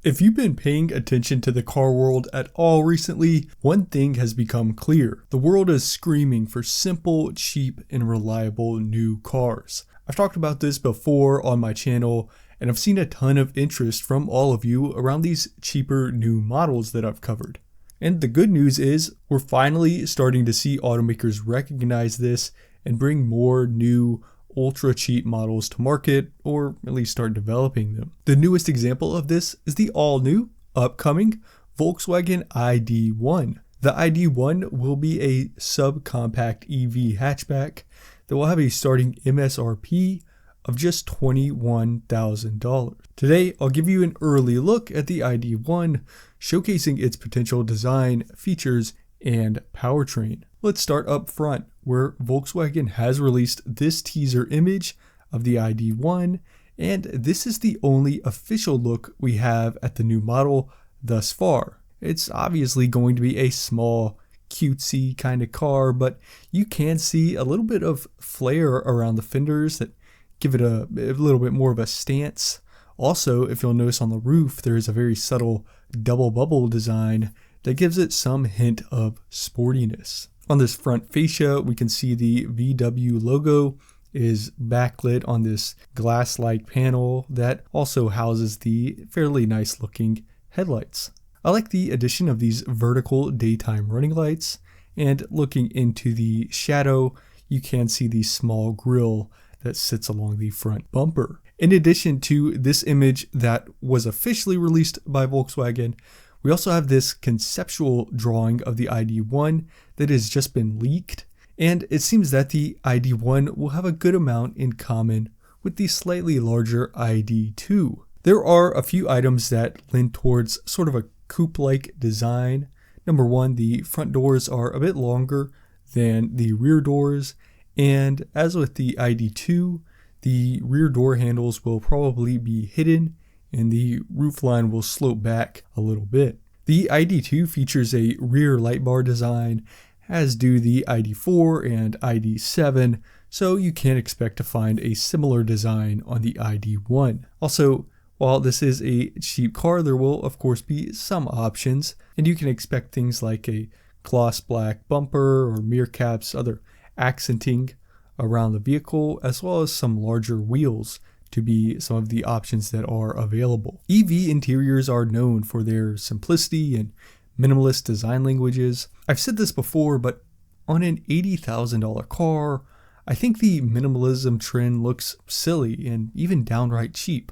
If you've been paying attention to the car world at all recently, one thing has become clear. The world is screaming for simple, cheap, and reliable new cars. I've talked about this before on my channel, and I've seen a ton of interest from all of you around these cheaper new models that I've covered. And the good news is we're finally starting to see automakers recognize this and bring more new ultra cheap models to market, or at least start developing them. The newest example of this is the all new, upcoming Volkswagen ID.1. The ID.1 will be a subcompact EV hatchback that will have a starting MSRP of just $21,000. Today, I'll give you an early look at the ID.1, showcasing its potential design, features, and powertrain. Let's start up front, where Volkswagen has released this teaser image of the ID.1, and this is the only official look we have at the new model thus far. It's obviously going to be a small, cutesy kind of car, but you can see a little bit of flair around the fenders that give it a little bit more of a stance. Also, if you'll notice on the roof, there is a very subtle double bubble design that gives it some hint of sportiness. On this front fascia, we can see the VW logo is backlit on this glass-like panel that also houses the fairly nice looking headlights. I like the addition of these vertical daytime running lights, and looking into the shadow, you can see the small grille that sits along the front bumper. In addition to this image that was officially released by Volkswagen, we also have this conceptual drawing of the ID.1 that has just been leaked, and it seems that the ID.1 will have a good amount in common with the slightly larger ID.2. There are a few items that lend towards sort of a coupe-like design. Number one, the front doors are a bit longer than the rear doors, and as with the ID.2, the rear door handles will probably be hidden and the roofline will slope back a little bit. The ID.2 features a rear light bar design, as do the ID.4 and ID.7, so you can expect to find a similar design on the ID.1. Also, while this is a cheap car, there will of course be some options, and you can expect things like a gloss black bumper or mirror caps, other accenting around the vehicle, as well as some larger wheels to be some of the options that are available. EV interiors are known for their simplicity and minimalist design languages. I've said this before, but on an $80,000 car, I think the minimalism trend looks silly and even downright cheap.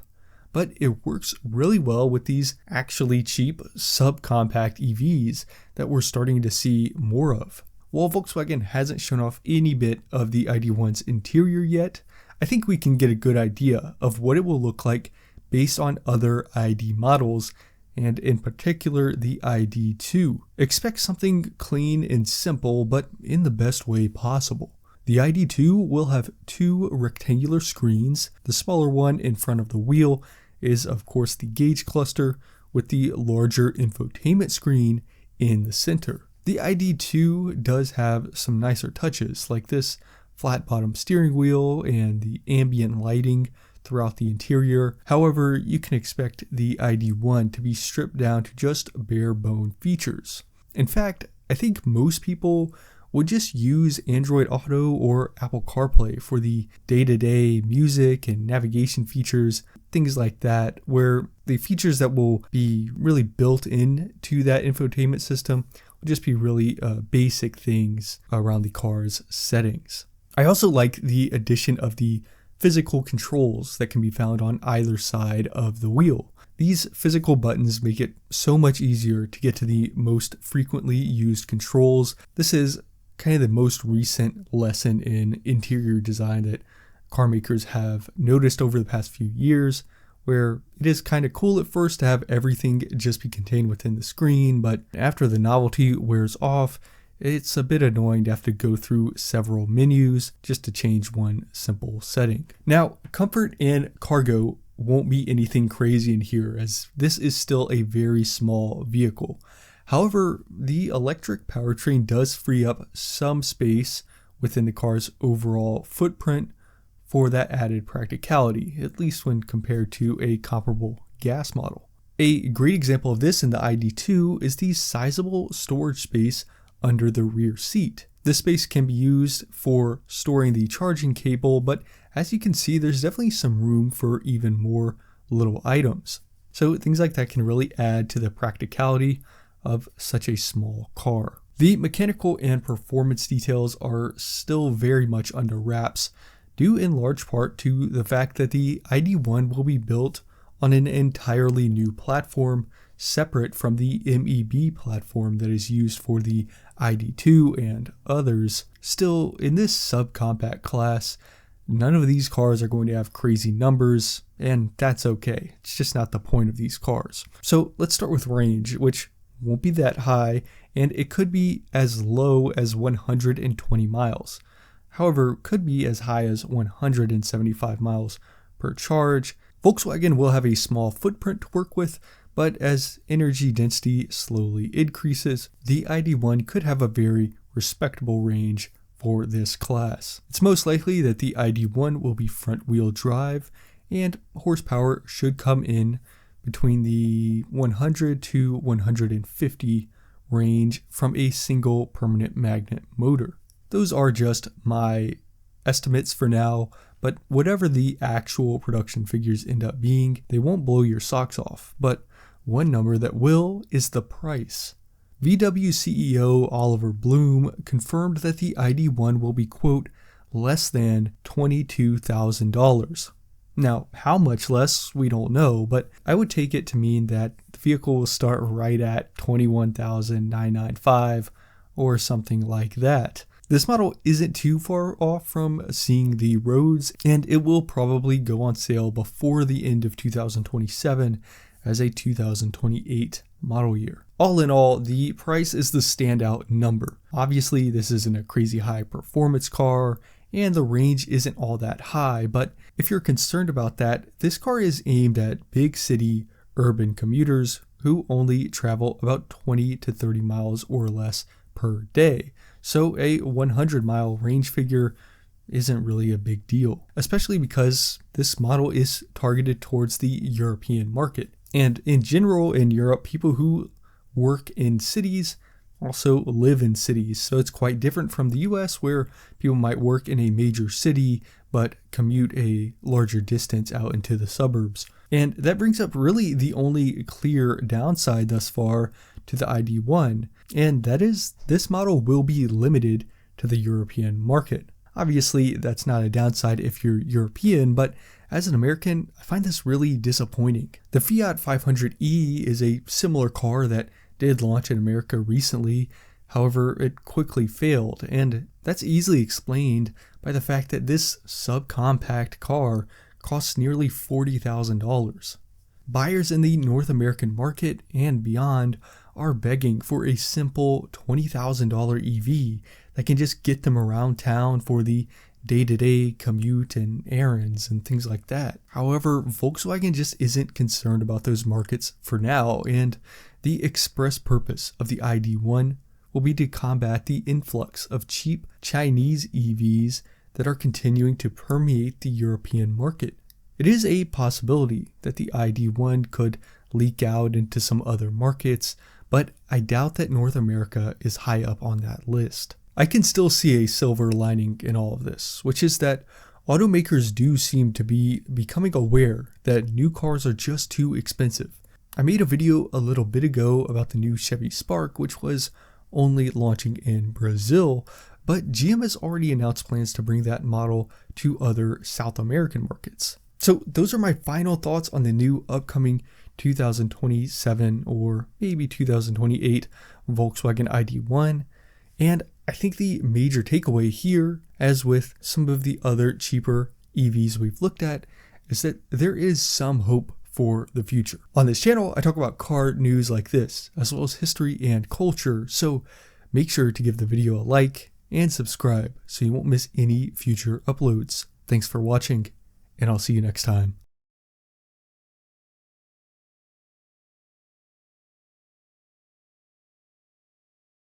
But it works really well with these actually cheap subcompact EVs that we're starting to see more of. While Volkswagen hasn't shown off any bit of the ID.1's interior yet, I think we can get a good idea of what it will look like based on other ID models, and in particular the ID.2. Expect something clean and simple, but in the best way possible. The ID.2 will have two rectangular screens. The smaller one in front of the wheel is of course the gauge cluster, with the larger infotainment screen in the center. The ID.2 does have some nicer touches, like this flat bottom steering wheel and the ambient lighting throughout the interior. However, you can expect the ID.1 to be stripped down to just bare bone features. In fact, I think most people would just use Android Auto or Apple CarPlay for the day-to-day music and navigation features, things like that, where the features that will be really built into that infotainment system will just be really basic things around the car's settings. I also like the addition of the physical controls that can be found on either side of the wheel. These physical buttons make it so much easier to get to the most frequently used controls. This is kind of the most recent lesson in interior design that car makers have noticed over the past few years, where it is kind of cool at first to have everything just be contained within the screen, but after the novelty wears off, it's a bit annoying to have to go through several menus just to change one simple setting. Now, comfort and cargo won't be anything crazy in here, as this is still a very small vehicle. However, the electric powertrain does free up some space within the car's overall footprint for that added practicality, at least when compared to a comparable gas model. A great example of this in the ID.2 is the sizable storage space under the rear seat. This space can be used for storing the charging cable, but as you can see, there's definitely some room for even more little items. So things like that can really add to the practicality of such a small car. The mechanical and performance details are still very much under wraps, due in large part to the fact that the ID.1 will be built on an entirely new platform separate from the MEB platform that is used for the ID.2 and others. Still, in this subcompact class, none of these cars are going to have crazy numbers, and that's okay. It's just not the point of these cars. So let's start with range, which won't be that high, and it could be as low as 120 miles. However, could be as high as 175 miles per charge. Volkswagen will have a small footprint to work with, but as energy density slowly increases, the ID.1 could have a very respectable range for this class. It's most likely that the ID.1 will be front-wheel drive, and horsepower should come in between the 100 to 150 range from a single permanent magnet motor. Those are just my estimates for now, but whatever the actual production figures end up being, they won't blow your socks off. But one number that will is the price. VW CEO Oliver Bloom confirmed that the ID.1 will be, quote, less than $22,000. Now, how much less, we don't know, but I would take it to mean that the vehicle will start right at $21,995 or something like that. This model isn't too far off from seeing the roads, and it will probably go on sale before the end of 2027 as a 2028 model year. All in all, the price is the standout number. Obviously, this isn't a crazy high performance car, and the range isn't all that high, but if you're concerned about that, this car is aimed at big city urban commuters who only travel about 20 to 30 miles or less per day. So a 100-mile range figure isn't really a big deal, especially because this model is targeted towards the European market. And in general, in Europe, people who work in cities also live in cities. So it's quite different from the US, where people might work in a major city but commute a larger distance out into the suburbs. And that brings up really the only clear downside thus far to the ID.1, and that is this model will be limited to the European market. Obviously, that's not a downside if you're European, but as an American, I find this really disappointing. The Fiat 500e is a similar car that did launch in America recently. However, it quickly failed, and that's easily explained by the fact that this subcompact car costs nearly $40,000. Buyers in the North American market and beyond are begging for a simple $20,000 EV that can just get them around town for the day-to-day commute and errands and things like that. However, Volkswagen just isn't concerned about those markets for now, and the express purpose of the ID.1 will be to combat the influx of cheap Chinese EVs that are continuing to permeate the European market. It is a possibility that the ID.1 could leak out into some other markets, but I doubt that North America is high up on that list. I can still see a silver lining in all of this, which is that automakers do seem to be becoming aware that new cars are just too expensive. I made a video a little bit ago about the new Chevy Spark, which was only launching in Brazil, but GM has already announced plans to bring that model to other South American markets. So those are my final thoughts on the new upcoming 2027 or maybe 2028 Volkswagen ID.1. And I think the major takeaway here, as with some of the other cheaper EVs we've looked at, is that there is some hope for the future. On this channel, I talk about car news like this, as well as history and culture, so make sure to give the video a like and subscribe so you won't miss any future uploads. Thanks for watching, and I'll see you next time.